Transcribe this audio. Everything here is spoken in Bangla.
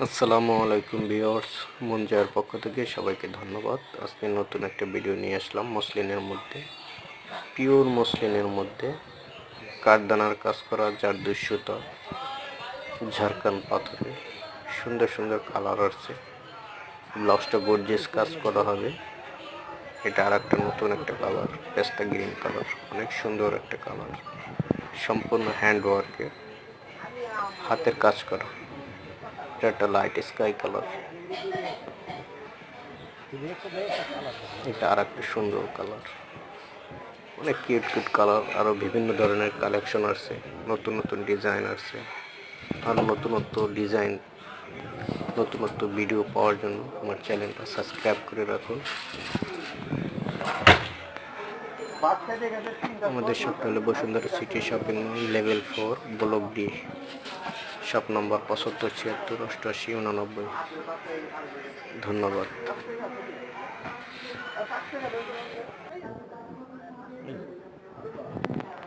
আসসালামু আলাইকুম ভিউয়ার্স, মুনজার পক্ষ থেকে সবাইকে ধন্যবাদ। আজকে নতুন একটা ভিডিও নিয়ে আসলাম মসলিনের মধ্যে, পিওর মসলিনের মধ্যে কাঠদানার কাজ করা জারদস্যুতা ঝাড়খান পাথরে সুন্দর সুন্দর কালার আসছে। ব্লাউজটা গর্জিয়াস কাজ করা হবে। এটা আর একটা নতুন একটা কালার, পেস্তা গ্রিন কালার, অনেক সুন্দর একটা কালার, সম্পূর্ণ হ্যান্ড ওয়ার্কে হাতের কাজ করা। এটা একটা লাইট স্কাই কালার, এটা আর একটা সুন্দর কালার, অনেক কিউট কিউট কালার। আরও বিভিন্ন ধরনের কালেকশন আসছে, নতুন নতুন ডিজাইন আসছে। আর নতুনত্ব ডিজাইন, নতুনত্ব ভিডিও পাওয়ার জন্য আমার চ্যানেলটা সাবস্ক্রাইব করে রাখুন। আমাদের শপ হলো Bashundhara city shopping level 4 block D, shop number 75 76 88 89। ধন্যবাদ।